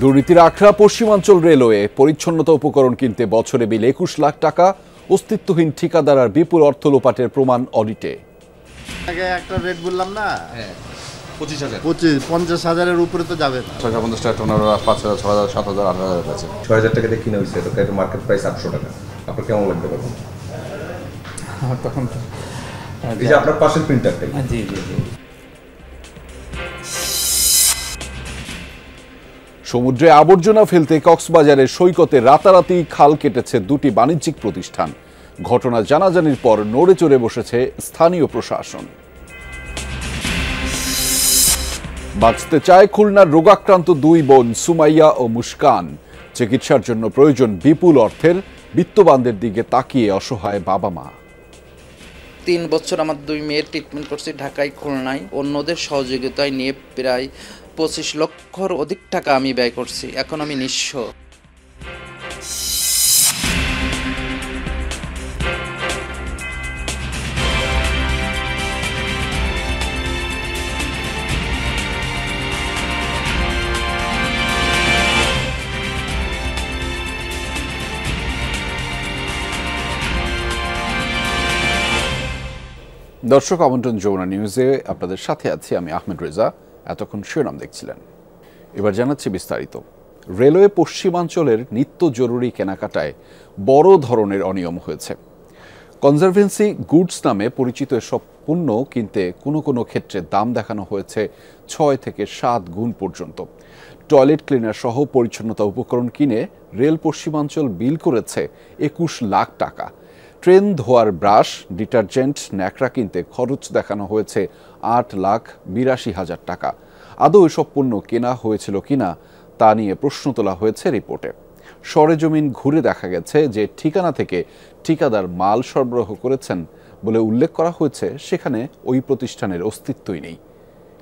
দুর্নীতির আখড়া পশ্চিমাঞ্চল রেলওয়ে পরিচ্ছন্নতা উপকরণ কিনতে বছরে বিল ২১ লাখ টাকা, অস্তিত্বহীন ঠিকাদার আর বিপুল অর্থ লোপাটের প্রমাণ অডিটে। একটা রেট বললাম না, 50,000 উপরে তো যাবে না। 650 টাকা টোনার 5,000, 6,000, 7,000, 8,000 আছে। 6,000 টাকা দিয়ে কিনে হয়েছে, এটা মার্কেট প্রাইস 800 টাকা। আপনার কেমন লাগবে তখন? তখন এই যে আপনার পাশের প্রিন্টারটাই। জি জি জি। সমুদ্রে আবর্জনা ফেলতে কক্সবাজারের সৈকতে রাতারাতি খাল কেটেছে দুটি বাণিজ্যিক প্রতিষ্ঠান। ঘটনা জানাজানির পর নড়ে চড়ে বসেছে স্থানীয় প্রশাসন। বাঁচতে চায় খুলনার রোগাক্রান্ত দুই বোন সুমাইয়া ও মুস্কান। চিকিৎসার জন্য প্রয়োজন বিপুল অর্থের, বিত্তবানদের দিকে তাকিয়ে অসহায় বাবা মা। ৩ বছর আমার দুই মেয়ের ট্রিটমেন্ট করছি ঢাকায়, খুলনায়। অন্যদের সহযোগিতায় নিয়ে প্রায় 25 লক্ষর অধিক টাকা আমি ব্যয় করছি। এখন আমি নিঃস্ব। দর্শক, আমন্ত্রণ যমুনা নিউজে আপনাদের সাথে আছি আমি আহমেদ রেজা। এতক্ষণ শিরোনাম দেখছিলেন, এবার জানাচ্ছি বিস্তারিত। রেলওয়ে পশ্চিমাঞ্চলের নিত্য জরুরি কেনাকাটায় বড় ধরনের অনিয়ম হয়েছে। কনজারভেন্সি গুডস নামে পরিচিত এসব পণ্য কিনতে কোনো কোনো ক্ষেত্রে দাম দেখানো হয়েছে 6 থেকে 7 গুণ পর্যন্ত। টয়লেট ক্লিনার সহ পরিচ্ছন্নতা উপকরণ কিনে রেল পশ্চিমাঞ্চল বিল করেছে 21 লাখ টাকা। ট্রেন ধোয়ার ব্রাশ, ডিটারজেন্ট, ন্যাকড়া কিনতে খরচ দেখানো হয়েছে 8,82,000 টাকা। আদৌ এসব পণ্য কেনা হয়েছিল কিনা তা নিয়ে প্রশ্ন তোলা হয়েছে রিপোর্টে। সরেজমিন ঘুরে দেখা গেছে যে ঠিকানা থেকে ঠিকাদার মাল সরবরাহ করেছেন বলে উল্লেখ করা হয়েছে, সেখানে ওই প্রতিষ্ঠানের অস্তিত্বই নেই।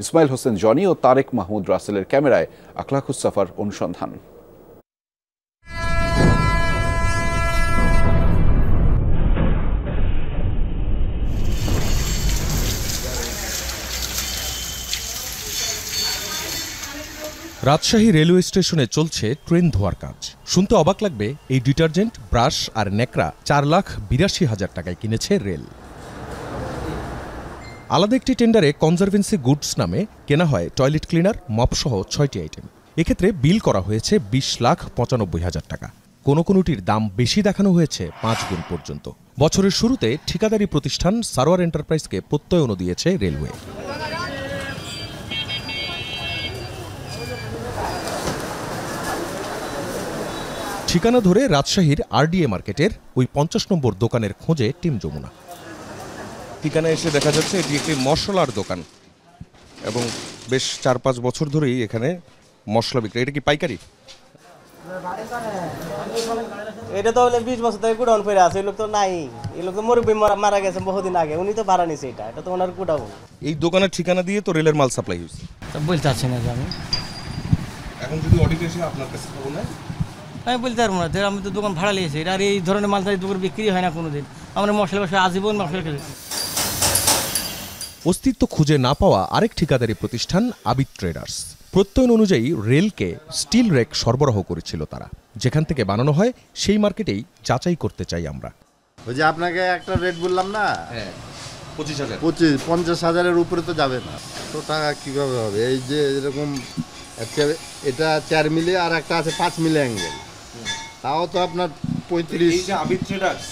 ইসমাইল হোসেন জনি ও তারেক মাহমুদ রাসেলের ক্যামেরায় আখলাকুস সাফার অনুসন্ধান। রাজশাহী রেলওয়ে স্টেশনে চলছে ট্রেন ধোয়ার কাজ। শুনতে অবাক লাগবে, এই ডিটারজেন্ট, ব্রাশ আর ন্যাকড়া 4,82,000 টাকায় কিনেছে রেল। আলাদা একটি টেন্ডারে কনজারভেন্সি গুডস নামে কেনা হয় টয়লেট ক্লিনার, মপসহ 6টি আইটেম। এক্ষেত্রে বিল করা হয়েছে 20,95,000 টাকা। কোনোটির দাম বেশি দেখানো হয়েছে 5 গুণ পর্যন্ত। বছরের শুরুতে ঠিকাদারি প্রতিষ্ঠান সারোয়ার এন্টারপ্রাইজকে প্রত্যয়নও দিয়েছে রেলওয়ে। ঠিকানা ধরে রাজশাহীর আরডিএ মার্কেটের ওই 50 নম্বর দোকানের খোঁজে টিম যমুনা। ঠিকানায় এসে দেখা যাচ্ছে এটি একটি মশলার দোকান এবং বেশ 4-5 বছর ধরেই এখানে মশলা বিক্রি। এটা কি পাইকারি? এটা তো 20 বছর থেকে গুডাউন করে আছে। এই লোক তো নাই, এই লোক তো মুরব্বী মারা গেছে বহুদিন আগে, উনি তো ভাড়া নিছে। এটা তো ওনার গুডাউন। এই দোকানের ঠিকানা দিয়ে তো রেলের মাল সাপ্লাই হয়েছে। বলতে চাচ্ছি না যে আমি এখন যদি অডিট এসে আপনার কাছে খবর নেয়, আমি বলতে পারবো না। আমি তো দোকান ভাড়া নিয়েছি, আর এই ধরনের মাল দোকান বিক্রি হয় না কোনোদিন। আমরা মশলা ব্যবসা আজীবন মশলা খেয়েছি। অস্তিত্ব খুঁজে না পাওয়া আরেক ঠিকাদারি প্রতিষ্ঠান আবিদ ট্রেডার্স। প্রত্যয়ন অনুযায়ী রেলকে স্টিল রেক সরবরাহ করেছিল তারা। যেখান থেকে বানানো হয় সেই মার্কেটেই যাচাই করতে চাই আমরা। ওই যে আপনাকে একটা রেট বললাম না, 50,000 উপরে তো যাবে না। তো টাকা কীভাবে হবে? এই যে এরকম এটা 4 মিলি আর একটা আছে 5 মিলি অ্যাঙ্গেল, তাও তো আপনার 35। এই যে আবিদ ট্রেডার্স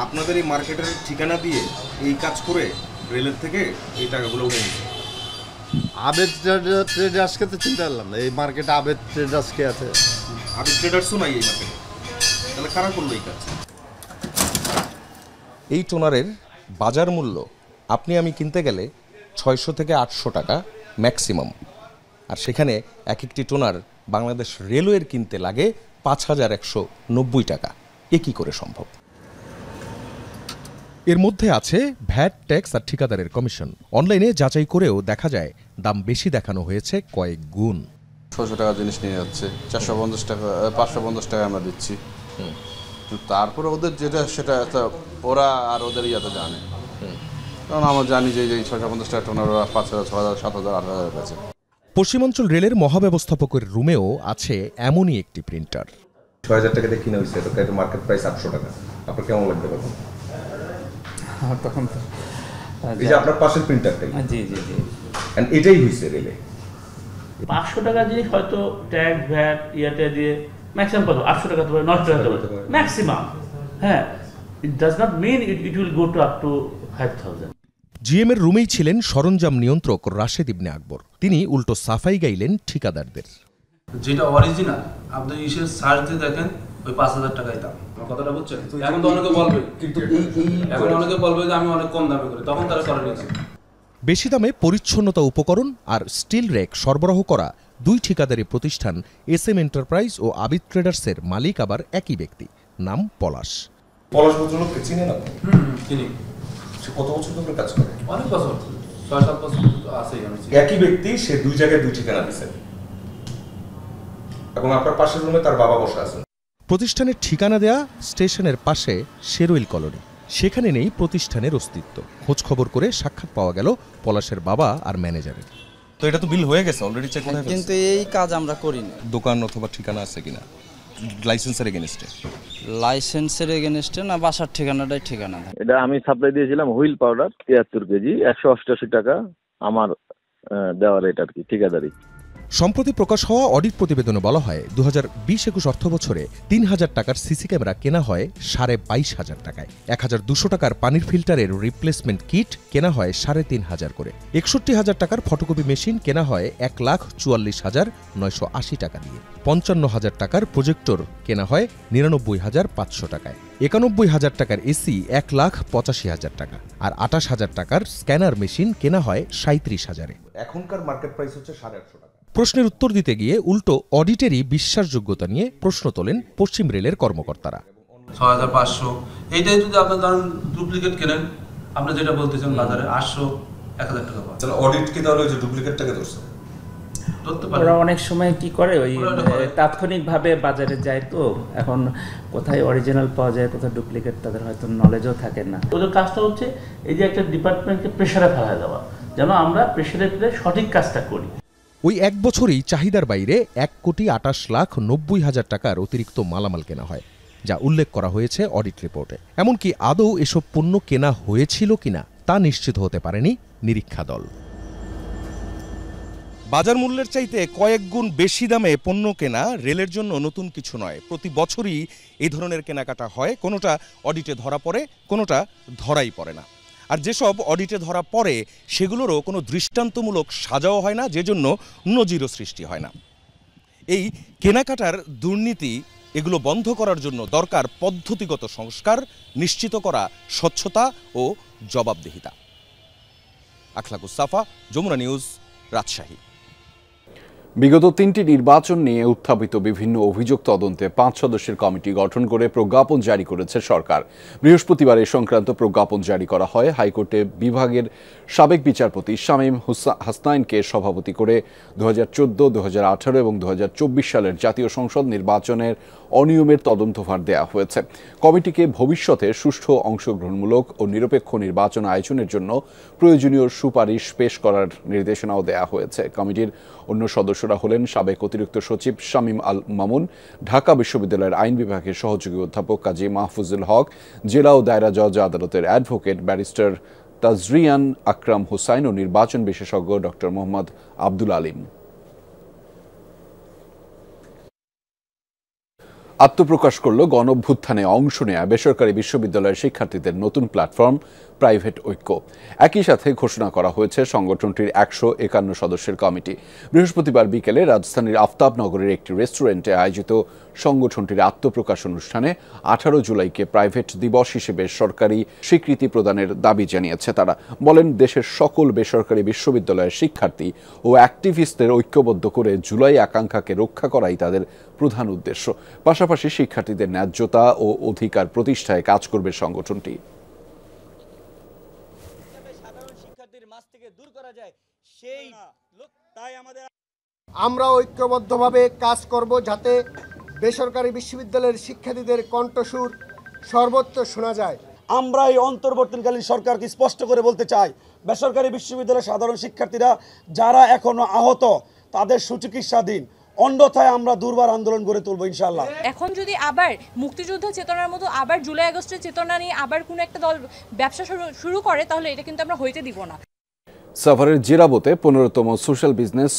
আপনাদের এই মার্কেটের ঠিকানা দিয়ে এই কাজ করে রেলের থেকে এই টাকাগুলো উঠে নিচ্ছে। আবেদ ট্রেডার্সকে তো চিন্তা করলাম না, এই মার্কেটে আবেদ ট্রেডার্স কে আছে? আবিদ ট্রেডার্সও নাই এই মার্কেটে, তাহলে কারা করলো এই কাজ? এই টোনারের বাজার মূল্য আপনি আমি কিনতে গেলে 600 থেকে 800 টাকা ম্যাক্সিমাম, আর সেখানে এক একটি টোনার বাংলাদেশ রেলওয়ের কিনতে লাগে 5,190 টাকা। এ কি করে সম্ভব? এর মধ্যে আছে ভ্যাট, ট্যাক্স আর ঠিকাদারের কমিশন। অনলাইনে যাচাই করেও দেখা যায় দাম বেশি দেখানো হয়েছে কয়েক গুণ। 600 টাকা জিনিস নিয়ে যাচ্ছে, 450 টাকা, 550 টাকা আমরা দিচ্ছি। তারপরে ওদের যেটা সেটা ওরা আর ওদের ইয়াতে জানে, কারণ আমরা জানি যে 650 টাকা টোনার 5,000, 6,000, 7,000, 8,000 আছে। পশ্চিমাঞ্চল রেলের মহাব্যবস্থাপকের রুমেও আছে এমনই একটি প্রিন্টার। ৬,০০০ টাকা দিয়ে কিনে হয়েছে, এটা মার্কেট প্রাইস ৮০০ টাকা। আপনার কেমন লাগবে তখন? তখন তো এই যে আপনার পাশের প্রিন্টারটাই, জি জি জি, এটাই হয়েছে রেলে 500 টাকা জিনিস হয়তো ট্যাগ ভ্যাট ইয়াতে দিয়ে ম্যাক্সিমাম কত 800 টাকা তো 900 টাকা হতে পারে ম্যাক্সিমাম। হ্যাঁ, it does not mean it will go to up to 5000। GM এর রুমেই ছিলেন সরঞ্জাম নিয়ন্ত্রক রাশেদ ইবনে আকবর। তিনি উল্টো সাফাই গাইলেন ঠিকাদারদের। যেটা অরিজিনাল আপনি ইসের সার্চ দিয়ে দেখেন ওই 5000 টাকাই দাম। কথাটা বুঝছেন? এখন তো অনেকে বলবে, কিন্তু এখন অনেকে বলবে যে আমি অনেক কম দামে করি, তখন তারা করে নিচ্ছে। বেশি দামে পরিচ্ছন্নতা উপকরণ আর স্টিল রেক সরবরাহ করা দুই ঠিকাদারি প্রতিষ্ঠান SM এন্টারপ্রাইজ ও আবিদ ট্রেডার্সের মালিক আবার একই ব্যক্তি, নাম পলাশ। পলাশ ভদ্রলোককে চিনেন আপনি? চিনি। সে কত বছর ধরে কাজ করে? অনেক বছর, 6-7 বছর আছেই। একই ব্যক্তি, সে দুই জায়গায় দুই ঠিকানা দিয়েছে এবং আপনার পাশের রুমে তার বাবা বসে আছেন। প্রতিষ্ঠানের ঠিকানা দেয়া স্টেশনের পাশে শেরওয়েল কলোনি, সেখানে নেই প্রতিষ্ঠানের অস্তিত্ব। খোঁজ খবর করে সাক্ষাৎ পাওয়া গেল পলাশের বাবা আর ম্যানেজারের। তো এটা তো বিল হয়ে গেছে অলরেডি, চেক করে কিন্তু এই কাজ আমরা করিনি। দোকান অথবা ঠিকানা আছে কিনা লাইসেন্সের এগেইনস্টে? লাইসেন্সের এগেনস্টে না, বাসার ঠিকানাটাই ঠিকানা। এটা আমি সাপ্লাই দিয়েছিলাম হুইল পাউডার 73 কেজি, 188 টাকা আমার দেওয়া রেট আর কি, ঠিকাদারি। সম্প্রতি প্রকাশ হওয়া অডিট প্রতিবেদনে বলা হয় 2020-21 অর্থ বছরে 3000 টাকার সিসি ক্যামেরা কেনা হয় 22,500 টাকায়, 1200 টাকার পানির ফিল্টারের রিপ্লেসমেন্ট কিট কেনা হয় 3,500 করে, 61,000 টাকার ফটোকপি মেশিন কেনা হয় 1,44,980 টাকা দিয়ে, 55,000 টাকার প্রজেক্টর কেনা হয় 99,500 টাকায়, 91,000 টাকার এসি 1,85,000 টাকা আর 28,000 টাকার স্ক্যানার মেশিন কেনা হয় 37,000-এ। এখনকার মার্কেট প্রাইস হচ্ছে 850 টাকা। প্রশ্নের উত্তর দিতে গিয়ে উল্টো অডিটেরই বিশ্বাসযোগ্যতা নিয়ে প্রশ্ন তোলেন পশ্চিম রেলের কর্মকর্তারা। 6500 এইটাই যদি আপনি ধরেন ডুপ্লিকেট কেনেন, আপনি যেটা বলতেছেন বাজারে 800-1000 টাকা পাবেন। তাহলে অডিট কি তাহলে ওই যে ডুপ্লিকেট টাকা ধরছে? ধরতে পারে। ওরা অনেক সময় কি করে ওই তাৎক্ষণিকভাবে বাজারে যায়, তো এখন কোথায় অরিজিনাল পাওয়া যায় কোথায় ডুপ্লিকেট তাদের হয়তো নলেজও থাকে না। ওদের কাজটা হচ্ছে এই যে একটা ডিপার্টমেন্টকে প্রেসারে ফেলা দেওয়া, যেন আমরা প্রেসারে ফেলে সঠিক কাজটা করি। ওই এক বছরই চাহিদার বাইরে 1,28,90,000 টাকার অতিরিক্ত মালামাল কেনা হয়, যা উল্লেখ করা হয়েছে অডিট রিপোর্টে। এমনকি আদৌ এসব পণ্য কেনা হয়েছিল কিনা তা নিশ্চিত হতে পারেনি নিরীক্ষা দল। বাজার মূল্যের চাইতে কয়েক গুণ বেশি দামে পণ্য কেনা রেলের জন্য নতুন কিছু নয়। প্রতি বছরই এই ধরনের কেনাকাটা হয়, কোনোটা অডিটে ধরা পড়ে, কোনোটা ধরাই পড়ে না। আর যেসব অডিটে ধরা পড়ে সেগুলোরও কোনো দৃষ্টান্তমূলক সাজাও হয় না, যে জন্য নজিরও সৃষ্টি হয় না। এই কেনাকাটার দুর্নীতি এগুলো বন্ধ করার জন্য দরকার পদ্ধতিগত সংস্কার, নিশ্চিত করা স্বচ্ছতা ও জবাবদিহিতা। আখলাকুস সাফা, যমুনা নিউজ, রাজশাহী। বিগত 3টি নির্বাচন নিয়ে উত্থাপিত বিভিন্ন অভিযোগ তদন্তে 5 সদস্যের কমিটি গঠন করে প্রজ্ঞাপন জারি করেছে সরকার। বৃহস্পতিবার এ সংক্রান্ত প্রজ্ঞাপন জারি করা হয়। হাইকোর্টে বিভাগের সাবেক বিচারপতি শামীম হাসনাইনকে সভাপতি করে 2014, 2018 এবং 2024 সালের জাতীয় সংসদ নির্বাচনের অনিয়মের তদন্তভার দেওয়া হয়েছে। কমিটিকে ভবিষ্যতে সুষ্ঠু, অংশগ্রহণমূলক ও নিরপেক্ষ নির্বাচন আয়োজনের জন্য প্রয়োজনীয় সুপারিশ পেশ করার নির্দেশনাও দেওয়া হয়েছে। কমিটির অন্য সদস্যরা হলেন সাবেক অতিরিক্ত সচিব শামীম আল মামুন, ঢাকা বিশ্ববিদ্যালয়ের আইন বিভাগের সহযোগী অধ্যাপক কাজী মাহফুজুল হক, জেলা ও দায়রা জজ আদালতের অ্যাডভোকেট ব্যারিস্টার তাজরিয়ান আকরাম হুসাইন ও নির্বাচন বিশেষজ্ঞ ডক্টর মোহাম্মদ আব্দুল আলিম। আত্মপ্রকাশ করল গণঅভ্যুত্থানে অংশ নেয়া বেসরকারি বিশ্ববিদ্যালয়ের শিক্ষার্থীদের নতুন প্ল্যাটফর্ম প্রাইভেট ঐক্য। একই সাথে ঘোষণা করা হয়েছে সংগঠনটির 151 সদস্যের কমিটি। বৃহস্পতিবার বিকেলে রাজধানীর আফতাবনগরের একটি রেস্টুরেন্টে আয়োজিত সংগঠনটির আত্মপ্রকাশ অনুষ্ঠানে 18 জুলাইকে প্রাইভেট দিবস হিসেবে সরকারি স্বীকৃতি প্রদানের দাবি জানিয়েছে তারা। বলেন, দেশের সকল বেসরকারি বিশ্ববিদ্যালয়ের শিক্ষার্থী ও অ্যাক্টিভিস্টদের ঐক্যবদ্ধ করে জুলাই আকাঙ্ক্ষাকে রক্ষা করাই তাদের প্রধান উদ্দেশ্য। পাশাপাশি শিক্ষার্থীদের ন্যায্যতা ও অধিকার প্রতিষ্ঠায় কাজ করবে সংগঠনটি। আমরা ঐক্যবদ্ধভাবে কাজ করব যাতে বেসরকারি বিশ্ববিদ্যালয়ের শিক্ষার্থীদের কণ্ঠস্বর সর্বত্র শোনা যায়। আমরা এই অন্তর্বর্তীকালীন সরকারকে স্পষ্ট করে বলতে চাই, বেসরকারি বিশ্ববিদ্যালয়ের সাধারণ শিক্ষার্থীরা যারা এখনো আহত, তাদের সুচিকিৎসা দিন, অন্যথায় আমরা দুর্বার আন্দোলন গড়ে তুলব ইনশাআল্লাহ। এখন যদি আবার মুক্তিযুদ্ধ চেতনার মতো আবার জুলাই আগস্টের চেতনা নিয়ে আবার কোনো একটা দল ব্যবসা শুরু করে, তাহলে এটা কিন্তু আমরা হইতে দিব না। সাভারের জিরাবোতে 15তম সোশ্যাল বিজনেস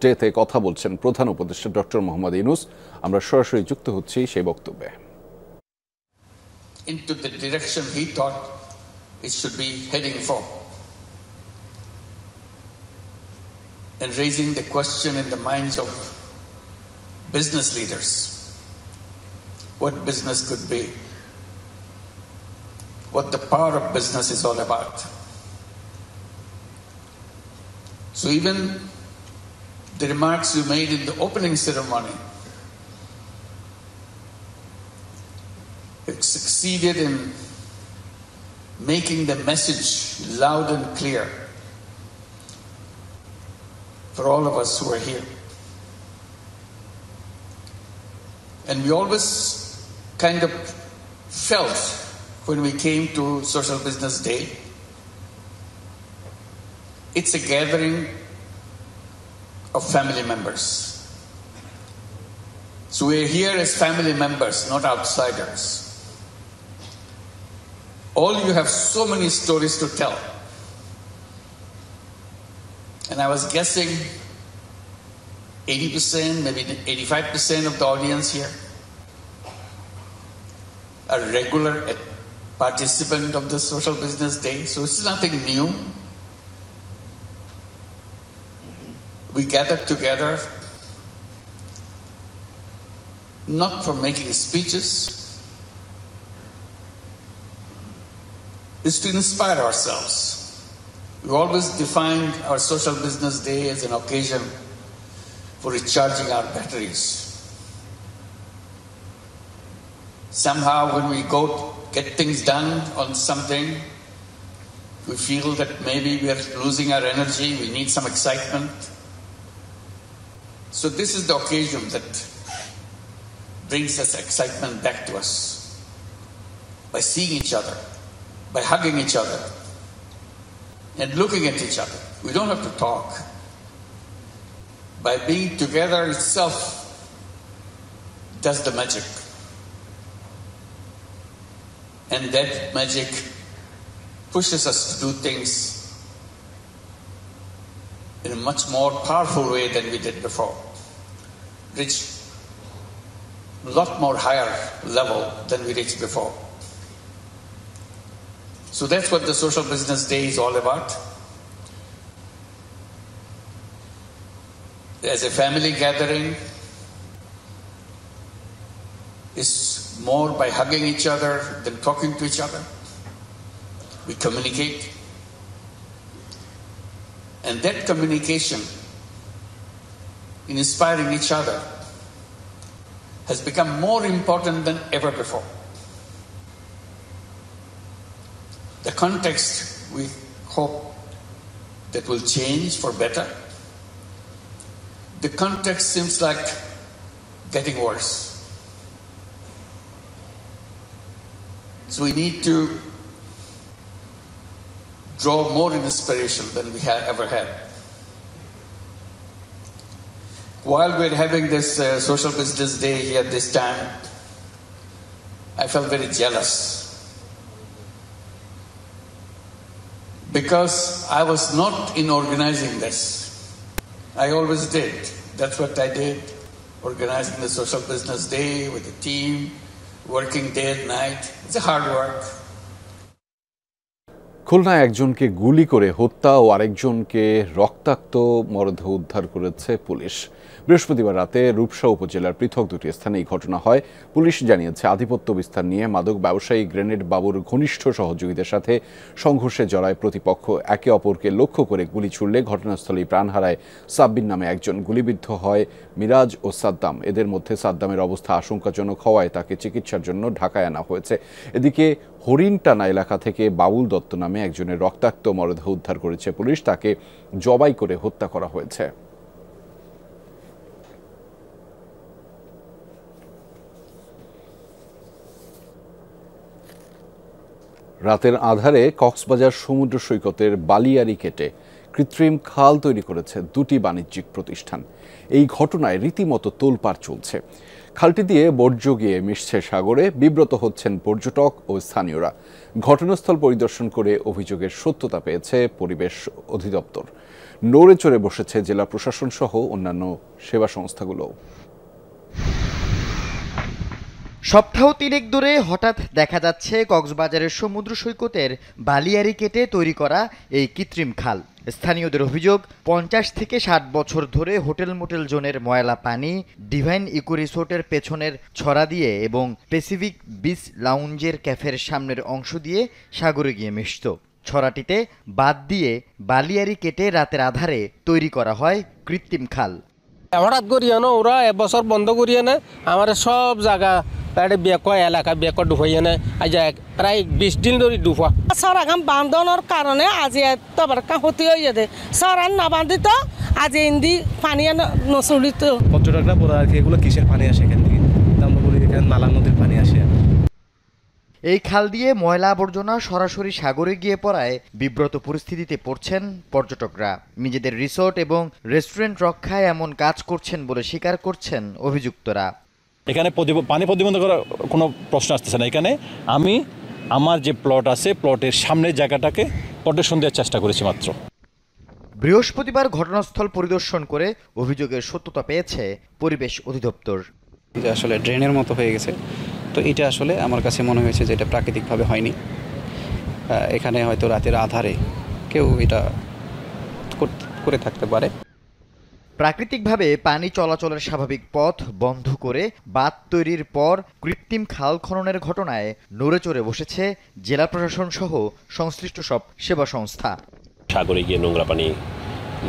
ডেতে কথা বলছেন প্রধান উপদেষ্টা ডক্টর মোহাম্মদ ইউনূস। আমরা সরাসরি যুক্ত হচ্ছি সেই বক্তব্যে। Into the direction he thought it should be heading for, and raising the question in the minds of business leaders what business could be, what the power of business is all about. So even the remarks you made in the opening ceremony have succeeded in making the message loud and clear for all of us who are here. And we always kind of felt when we came to Social Business Day, it's a gathering of family members. So we're here as family members, not outsiders. All you have so many stories to tell. And I was guessing 80%, maybe 85% of the audience here are regular participant of the Social Business Day. So it's nothing new. We gathered together not for making speeches, it's to inspire ourselves. We always defined our Social Business Day as an occasion for recharging our batteries. Somehow when we go get things done on something, we feel that maybe we are losing our energy, we need some excitement. So this is the occasion that brings us excitement back to us. By seeing each other, by hugging each other, and looking at each other. We don't have to talk. By being together itself does the magic. And that magic pushes us to do things in a much more powerful way than we did before. Reach a lot more higher level than we reached before. So that's what the Social Business Day is all about. As a family gathering, it's more by hugging each other than talking to each other. We communicate. And that communication, in inspiring each other, has become more important than ever before. The context, we hope, that will change for better. The context seems like getting worse. So we need to draw more inspiration than we have ever had. While we're having this Social Business Day here this time, I felt very jealous. Because I was not in organizing this. I always did. That's what I did. Organizing the Social Business Day with the team, working day and night. It's a hard work. খুলনায় একজনকে গুলি করে হত্যা ও আরেকজনকে রক্তাক্ত মরদেহ উদ্ধার করেছে পুলিশ। বৃহস্পতিবার রাতে রূপসা উপজেলার পৃথক দুটি স্থানে এই ঘটনা হয়। পুলিশ জানিয়েছে আধিপত্য বিস্তার নিয়ে মাদক ব্যবসায়ী গ্রেনেড বাবুর ঘনিষ্ঠ সহযোগীদের সাথে সংঘর্ষে জড়ায় প্রতিপক্ষ। একে অপরকে লক্ষ্য করে গুলি ছুড়লে ঘটনাস্থলেই প্রাণ হারায় সাব্বির নামে একজন। গুলিবিদ্ধ হয় মিরাজ ও সাদ্দাম। এদের মধ্যে সাদ্দামের অবস্থা আশঙ্কাজনক হওয়ায় তাকে চিকিৎসার জন্য ঢাকায় আনা হয়েছে। এদিকে হরিণটানা এলাকা থেকে বাবুল দত্ত নামে একজনের রক্তাক্ত মরদেহ উদ্ধার করেছে পুলিশ। তাকে জবাই করে হত্যা করা হয়েছে। রাতের আধারে কক্সবাজার সমুদ্র সৈকতের বালিয়াড়ি কেটে কৃত্রিম খাল তৈরি করেছে দুটি বাণিজ্যিক প্রতিষ্ঠান। এই ঘটনায় রীতিমতো তোলপাড় চলছে। খালটি দিয়ে বর্জ্য গিয়ে মিশছে সাগরে, বিব্রত হচ্ছেন পর্যটক ও স্থানীয়রা। ঘটনাস্থল পরিদর্শন করে অভিযোগের সত্যতা পেয়েছে পরিবেশ অধিদপ্তর। নড়ে চড়ে বসেছে জেলা প্রশাসন সহ অন্যান্য সেবা সংস্থাগুলো। সপ্তাহ 3 দূরে হঠাৎ দেখা যাচ্ছে কক্সবাজারের সমুদ্র সৈকতের বালিয়াড়ি কেটে তৈরি করা এই কৃত্রিম খাল। স্থানীয়দের অভিযোগ 50 থেকে 60 বছর ধরে হোটেল মোটেল জোনের ময়লা পানি ডিভাইন ইকো রিসোর্টের পেছনের ছড়া দিয়ে এবং প্যাসিফিক বিচ লাউঞ্জের ক্যাফের সামনের অংশ দিয়ে সাগরে গিয়ে মিশত। ছড়াটিতে বাদ দিয়ে বালিয়াড়ি কেটে রাতের আধারে তৈরি করা হয় কৃত্রিম খাল। হঠাৎ করিয়া না ওরা এবছর বন্ধ করিয়া না আমার সব জায়গা এলাকা বেক ডুবাইয়া না আজ প্রায় 20 দিন ধরে ডুবা। সরাগাম বান্ধনের কারণে আজ তোমার ক্ষতি হয়ে যেতে সরান না বান্ধিত আজ ইন্দি পানি নচলিত। পর্যটকরা বলে আর কি এগুলো কিসের পানি আসে এখান থেকে, আমরা বলি এখানে নালা নদীর পানি আসে। এই খাল দিয়ে ময়লা আবর্জনা সরাসরি সাগরে গিয়ে পড়ায় বিব্রত পরিস্থিতিতে পড়ছেন পর্যটকরা। নিজেদের রিসোর্ট এবং রেস্টুরেন্ট রক্ষায় এমন কাজ করছেন বলে স্বীকার করছেন অভিযুক্তরা। এখানে পানি প্রতিবন্ধ করার কোনো প্রশ্ন আসতেছে না। এখানে আমি আমার যে প্লট আছে প্লটের সামনের জায়গাটাকে প্রটেকশন দেওয়ার চেষ্টা করেছি মাত্র। বৃহস্পতিবার ঘটনাস্থল পরিদর্শন করে অভিযোগের সত্যতা পেয়েছে পরিবেশ অধিদপ্তর। এটা আসলে ড্রেনের মতো হয়ে গেছে, তো এটা আসলে আমার কাছে মনে হয়েছে যে এটা প্রাকৃতিকভাবে হয়নি। এখানে হয়তো রাতের আধারে কেউ এটা করে থাকতে পারে। প্রাকৃতিকভাবে পানি চলাচলের স্বাভাবিক পথ বন্ধ করে বাঁধ তৈরির পর কৃত্রিম খাল খননের ঘটনায় নড়ে চড়ে বসেছে জেলা প্রশাসন সহ সংশ্লিষ্ট সব সেবা সংস্থা। সাগরে গিয়ে নোংরা পানি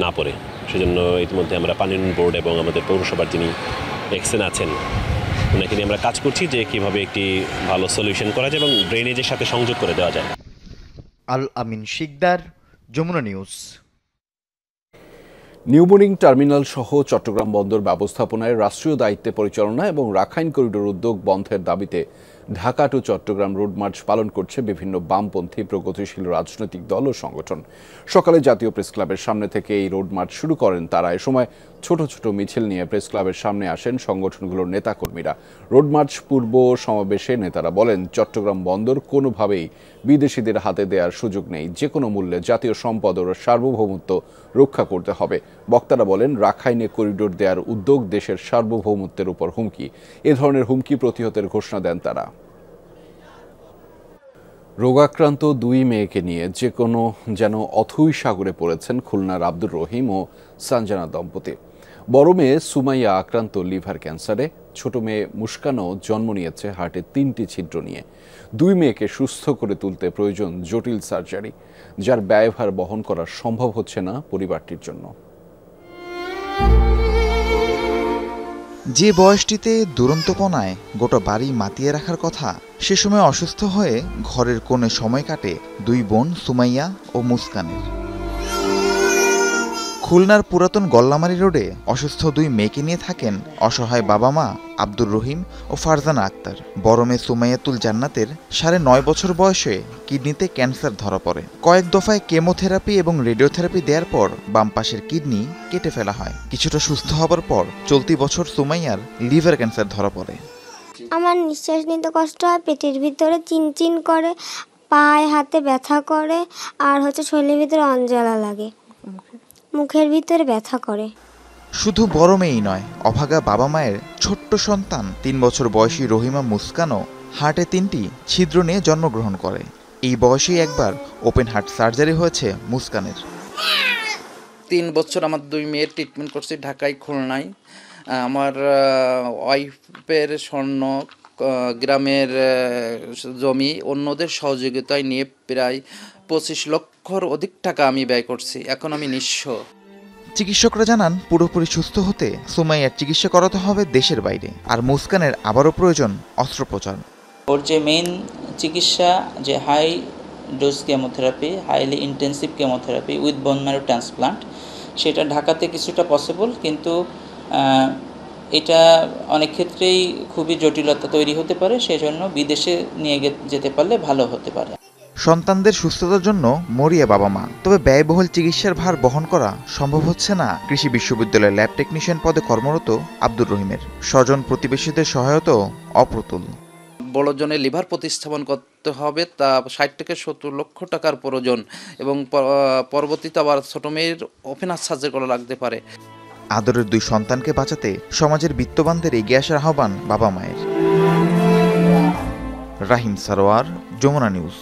না পড়ে সেজন্য ইতিমধ্যে আমরা পানি বোর্ড এবং আমাদের পৌরসভার যিনি এক্সেন আছেন ওনাকে নিয়ে আমরা কাজ করছি যে কিভাবে একটি ভালো সলিউশন করা যায় এবং ড্রেনেজের সাথে সংযোগ করে দেওয়া যায়। Al Amin Shikder, Jamuna News. New Mooring Terminal সহ চট্টগ্রাম বন্দর ব্যবস্থাপনায় রাষ্ট্রীয় দায়িত্বে পরিচালনা এবং রাখাইন করিডোর উদ্যোগ বন্ধের দাবিতে Dhaka to Chittagong road march পালন করছে বিভিন্ন বামপন্থী প্রগতিশীল রাজনৈতিক দল ও সংগঠন। সকালে জাতীয় প্রেস ক্লাবের সামনে থেকে এই রোড মার্চ শুরু করেন তারা। এ সময় ছোট ছোট মিছিল নিয়ে প্রেস ক্লাবের সামনে আসেন সংগঠনগুলোর নেতাকর্মীরা। রোড মার্চ পূর্ব সমাবেশে নেতারা বলেন, চট্টগ্রাম বন্দর কোনোভাবেই বিদেশিদের হাতে দেওয়ার সুযোগ নেই। যে কোনো মূল্যে জাতীয় সম্পদ ও সার্বভৌমত্ব রক্ষা করতে হবে। বক্তারা বলেন, রাখাইনে করিডোর দেওয়ার উদ্যোগ দেশের সার্বভৌমত্বের উপর হুমকি। এ ধরনের হুমকি প্রতিহতের ঘোষণা দেন তারা। রোগাক্রান্ত 2 মেয়েকে নিয়ে যেন অথৈ সাগরে পড়েছেন খুলনার আব্দুর রহিম ও সানজানা দম্পতি। বড় মেয়ে সুমাইয়া আক্রান্ত লিভার ক্যান্সারে, ছোট মেয়ে মুস্কানও জন্ম নিয়েছে হার্টের 3টি ছিদ্র নিয়ে। 2 মেয়েকে সুস্থ করে তুলতে প্রয়োজন জটিল সার্জারি, যার ব্যয়ভার বহন করা সম্ভব হচ্ছে না পরিবারটির জন্য। যে বয়সটিতে দুরন্তপনায় গোটা বাড়ি মাতিয়ে রাখার কথা, সে সময় অসুস্থ হয়ে ঘরের কোণে সময় কাটে 2 বোন সুমাইয়া ও মুস্কানের। খুলনার পুরাতন গল্লামারি রোডে অসুস্থ 2 মেয়েকে নিয়ে থাকেন অসহায় বাবা মা আব্দুর রহিম ও ফারজানা আক্তার। বড় মেয়ে সুমাইয়াতুল জান্নাতের 9.5 বছর বয়সে কিডনিতে ক্যান্সার ধরা পড়ে। কয়েক দফায় কেমোথেরাপি এবং রেডিওথেরাপি দেওয়ার পর বাম পাশের কিডনি কেটে ফেলা হয়। কিছুটা সুস্থ হবার পর চলতি বছর সুমাইয়ার লিভার ক্যান্সার ধরা পড়ে। আমার নিঃশ্বাস নিতে কষ্ট হয়, পেটের ভিতরে চিনচিন করে, পায়ে হাতে ব্যথা করে, আর শরীরের ভিতরে অঞ্জলা লাগে, মুখের ভিতরে ব্যথা করে। শুধু বড় মেয়েই নয়, অভাগা বাবা মায়ের ছোট্ট সন্তান 3 বছর বয়সী রহিমা মুস্কানও হার্টে 3টি ছিদ্র নিয়ে জন্মগ্রহণ করে। এই বয়সেই একবার ওপেন হার্ট সার্জারি হয়েছে মুস্কানের। 3 বছর আমার 2 মেয়ের ট্রিটমেন্ট করছি ঢাকায়, খুলনায়। আমার ওয়াইফের স্বর্ণ গ্রামের জমি অন্যদের সহযোগিতায় নিয়ে প্রায় 25 লক্ষর অধিক টাকা আমি ব্যয় করছি। এখন আমি নিঃস্ব। চিকিৎসকরা জানান, পুরোপুরি সুস্থ হতে সুমাইয়ার চিকিৎসা করাতে হবে দেশের বাইরে, আর মুস্কানের আবারও প্রয়োজন অস্ত্রোপচার। ওর যে মেইন চিকিৎসা যে high dose chemotherapy, highly intensive chemotherapy with bone marrow transplant, সেটা ঢাকাতে কিছুটা পসিবল, কিন্তু এটা অনেক ক্ষেত্রেই খুবই জটিলতা তৈরি হতে পারে। সেজন্য বিদেশে নিয়ে যেতে পারলে ভালো হতে পারে। সন্তানদের সুস্থতার জন্য মরিয়া বাবা মা। তবে ব্যয়বহুল চিকিৎসার ভার বহন করা সম্ভব হচ্ছে না কৃষি বিশ্ববিদ্যালয়ের ল্যাব টেকনিশিয়ান পদে কর্মরত আব্দুর রহিমের। স্বজন প্রতিবেশীদের সহায়তাও অপ্রতুল। বড় জনের লিভার প্রতিস্থাপন করতে হবে, তা 60 থেকে 70 লক্ষ টাকার প্রয়োজন এবং পরবর্তীতে আবার ছোট মেয়ের ওপেন হার্ট সার্জারি করা লাগতে পারে। আদরের 2 সন্তানকে বাঁচাতে সমাজের বিত্তবানদের এগিয়ে আসার আহ্বান বাবা মায়ের। রাহিম সারোয়ার, যমুনা নিউজ।